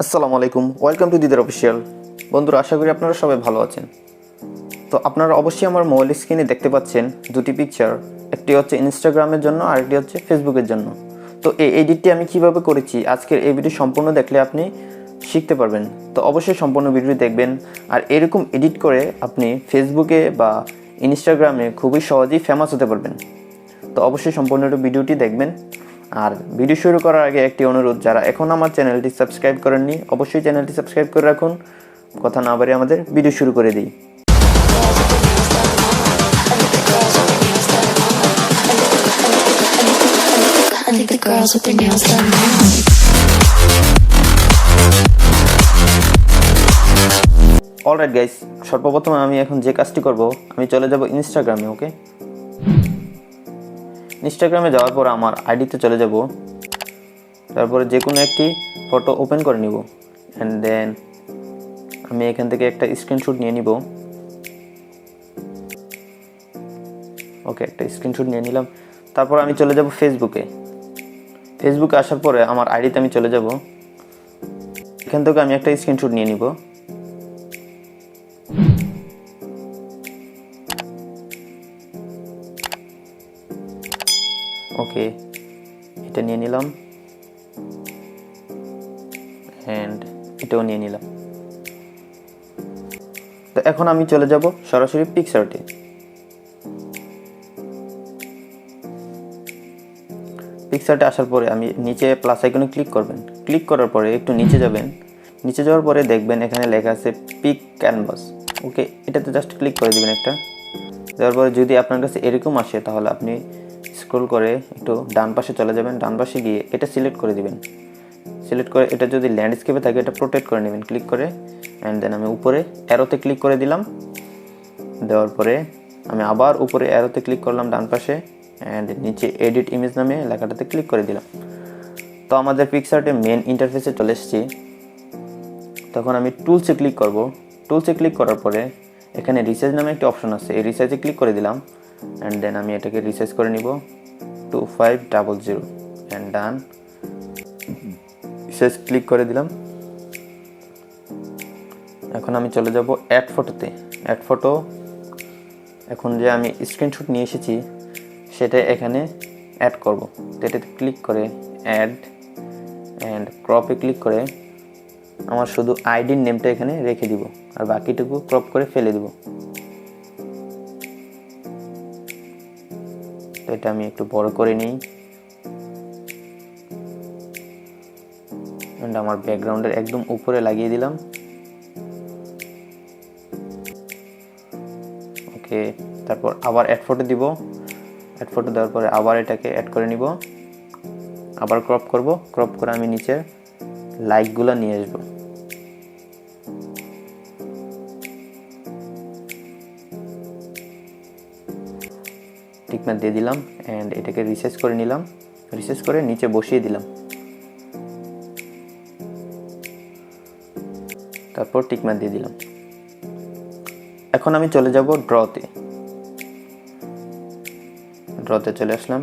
আসসালামু আলাইকুম, welcome to Didar official. বন্ধুরা, আশা করি আপনারা সবাই ভালো আছেন। তো আপনারা অবশ্যই আমার মোবাইল স্ক্রিনে দেখতে পাচ্ছেন দুটি পিকচার, একটি হচ্ছে ইনস্টাগ্রামের জন্য আর একটি হচ্ছে ফেসবুকের জন্য। তো এই এডিটটি আমি কিভাবে করেছি আজকের এই ভিডিও সম্পূর্ণ দেখলে আপনি শিখতে পারবেন। তো অবশ্যই সম্পূর্ণ ভিডিও দেখবেন, আর এরকম এডিট করে আপনি ফেসবুকে বা ইনস্টাগ্রামে খুবই সহজেই ফেমাস হতে পারবেন। তো অবশ্যই সম্পূর্ণ ভিডিওটি দেখবেন। আর ভিডিও শুরু করার আগে একটি অনুরোধ, যারা এখন আমার চ্যানেলটি সাবস্ক্রাইব করেননি অবশ্যই চ্যানেলটি সাবস্ক্রাইব করে রাখুন। কথা না বাড়িয়ে আমাদের ভিডিও শুরু করে দিই। অলরাইট গাইস, সর্বপ্রথম আমি এখন যে কাজটি করব, আমি চলে যাব ইনস্টাগ্রামে। ওকে, ইনস্টাগ্রামে যাওয়ার পর আমার আইডিতে চলে যাব, তারপরে যে কোনো একটি ফটো ওপেন করে নিব, অ্যান্ড দেন আমি এখান থেকে একটা স্ক্রিনশট নিয়ে নিব। ওকে, একটা স্ক্রিনশট নিয়ে নিলাম। তারপর আমি চলে যাব ফেসবুকে আসার পরে আমার আইডিতে আমি চলে যাব। এখান থেকে আমি একটা স্ক্রিনশট নিয়ে নিব। ওকে, এটা নিয়ে নিলাম, অ্যান্ড এটাও নিয়ে নিলাম। তো এখন আমি চলে যাব সরাসরি পিকচারটি। পিকচারটা আসার পরে আমি নিচে প্লাস আইকনে ক্লিক করবেন। ক্লিক করার পরে একটু নিচে যাবেন। নিচে যাওয়ার পরে দেখবেন এখানে লেখা আছে পিক ক্যানভাস। ওকে, এটাতে জাস্ট ক্লিক করে দেবেন একটা। দেওয়ার পরে যদি আপনার কাছে এরকম আসে তাহলে আপনি স্ক্রল করে একটু ডান পাশে চলে যাবেন। ডান পাশে গিয়ে এটা সিলেক্ট করে দিবেন। সিলেক্ট করে এটা যদি ল্যান্ডস্কেপে থাকে এটা প্রোটেক্ট করে নেবেন ক্লিক করে, অ্যান্ড দেন আমি উপরে অ্যারোতে ক্লিক করে দিলাম। দেওয়ার পরে আমি আবার উপরে অ্যারোতে ক্লিক করলাম ডান পাশে, অ্যান্ড নিচে এডিট ইমেজ নামে লেখাটাতে ক্লিক করে দিলাম। তো আমাদের পিকচারটে মেন ইন্টারফেসে চলে এসেছি। তখন আমি টুলসে ক্লিক করব। টুলসে ক্লিক করার পরে এখানে রিসাইজ নামে একটি অপশন আছে, এই রিসাইজে ক্লিক করে দিলাম, অ্যান্ড দেন আমি এটাকে রিসাইজ করে নিব 2500, অ্যান্ড ডান। রিসাইজ ক্লিক করে দিলাম। এখন আমি চলে যাব অ্যাড ফটোতে। অ্যাড ফটো, এখন যে আমি স্ক্রিনশট নিয়ে এসেছি সেটা এখানে অ্যাড করব। তো এটাতে ক্লিক করে অ্যাড, অ্যান্ড ক্রপে ক্লিক করে আমার শুধু আইডির নেমটা এখানে রেখে দিব, আর বাকিটুকু ক্রপ করে ফেলে দিব। তো এটা আমি একটু বড় করে নিই, অ্যান্ড আমার ব্যাকগ্রাউন্ডের একদম উপরে লাগিয়ে দিলাম। ওকে, তারপর আবার অ্যাড ফটো দিব। অ্যাড ফটো দেওয়ার পরে আবার এটাকে অ্যাড করে নিব, আবার ক্রপ করব। ক্রপ করে আমি নিচে লাইকগুলো নিয়ে আসবো। টিকমার্ক দিয়ে দিলাম, অ্যান্ড এটাকে রিসাইজ করে নিলাম। রিসাইজ করে নিচে বসিয়ে দিলাম, তারপর টিকমার্ক দিয়ে দিলাম। এখন আমি চলে যাব ড্রতে চলে আসলাম।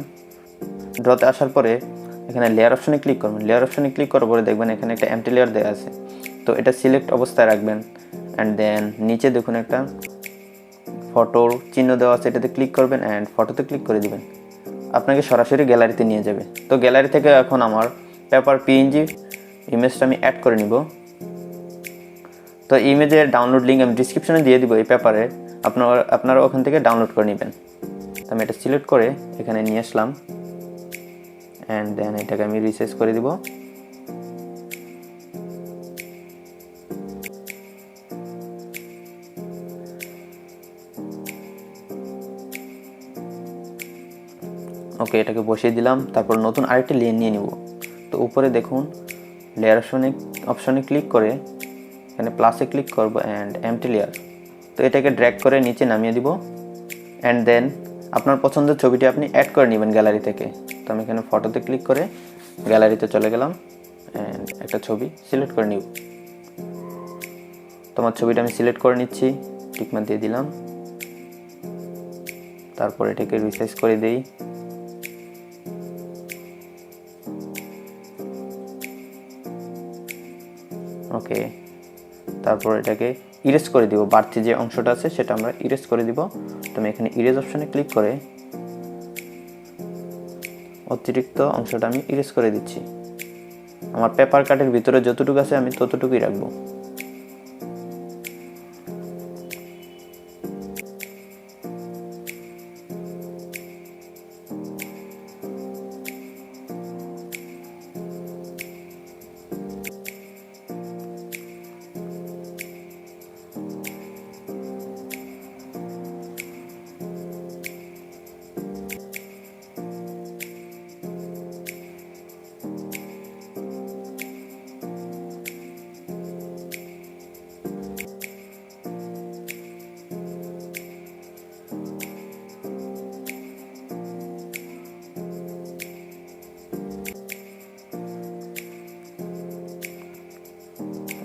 ড্রতে আসার পরে এখানে লেয়ার অপশনে ক্লিক করবেন। লেয়ার অপশনে ক্লিক করার পরে দেখবেন এখানে একটা এমটি লেয়ার দেওয়া আছে, তো এটা সিলেক্ট অবস্থায় রাখবেন, অ্যান্ড দেন নিচে দেখুন একটা ফটোর চিহ্ন দেওয়া আছে, এটাতে ক্লিক করবেন, অ্যান্ড ফটোতে ক্লিক করে দিবেন। আপনাকে সরাসরি গ্যালারিতে নিয়ে যাবে। তো গ্যালারি থেকে এখন আমার পেপার পিএনজি ইমেজটা আমি অ্যাড করে নিব। তো ইমেজের ডাউনলোড লিঙ্ক আমি ডিসক্রিপশনে দিয়ে দিব। এই পেপারে আপনারা ওখান থেকে ডাউনলোড করে নেবেন। তো আমি এটা সিলেক্ট করে এখানে নিয়ে আসলাম, অ্যান্ড দেন এটাকে আমি রিসাইজ করে দিব। ওকে, এটাকে বসিয়ে দিলাম। তারপর নতুন আরেকটি লেয়ার নিয়ে নিব। তো উপরে দেখুন লেয়ার অপশনে ক্লিক করে এখানে প্লাসে ক্লিক করব, অ্যান্ড এমটি লেয়ার। তো এটাকে ড্র্যাগ করে নিচে নামিয়ে দিব, অ্যান্ড দেন আপনার পছন্দের ছবিটি আপনি অ্যাড করে নেবেন গ্যালারি থেকে। তো আমি এখানে ফটোতে ক্লিক করে গ্যালারিতে চলে গেলাম, অ্যান্ড একটা ছবি সিলেক্ট করে নিব। তোমার ছবিটা আমি সিলেক্ট করে নিচ্ছি, টিকমার্ক দিয়ে দিলাম। তারপর এটাকে রিসাইজ করে দেই। ওকে, তারপর এটাকে ইরেজ করে দিব, বাড়তি যে অংশটা আছে সেটা আমরা ইরেজ করে দিব। তো আমি এখানে ইরেজ অপশানে ক্লিক করে অতিরিক্ত অংশটা আমি ইরেজ করে দিচ্ছি। আমার পেপার কাটের ভিতরে যতটুকু আছে আমি ততটুকুই রাখবো।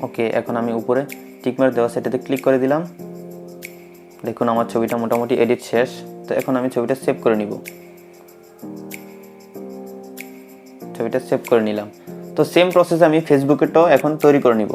ওকে, এখন আমি উপরে টিকমার্ক দেওয়া সেটাতে ক্লিক করে দিলাম। দেখুন আমার ছবিটা মোটামুটি এডিট শেষ। তো এখন আমি ছবিটা সেভ করে নিব। ছবিটা সেভ করে নিলাম। তো সেম প্রসেসে আমি ফেসবুকেরটাও এখন তৈরি করে নিব।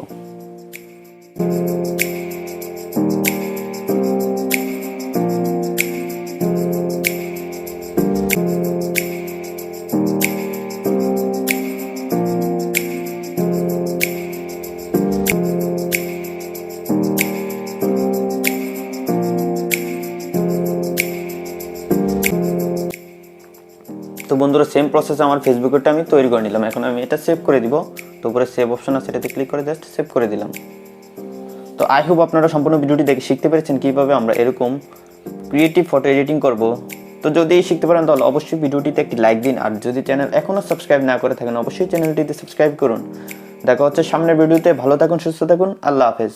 তো বন্ধুরা সেম প্রসেসে আমার ফেসবুকেরটা আমি তৈরি করে নিলাম। এখন আমি এটা সেভ করে দিব। তো উপরে সেভ অপশন আছে, এটাতে ক্লিক করে জাস্ট সেভ করে দিলাম। তো আই হোপ আপনারা সম্পূর্ণ ভিডিওটি দেখে শিখতে পেরেছেন কীভাবে আমরা এরকম ক্রিয়েটিভ ফটো এডিটিং করব। তো যদি শিখতে পারেন তাহলে অবশ্যই ভিডিওটিতে একটি লাইক দিন, আর যদি চ্যানেল এখনও সাবস্ক্রাইব না করে থাকেন অবশ্যই চ্যানেলটিতে সাবস্ক্রাইব করুন। দেখা হচ্ছে সামনের ভিডিওতে। ভালো থাকুন, সুস্থ থাকুন, আল্লাহ হাফেজ।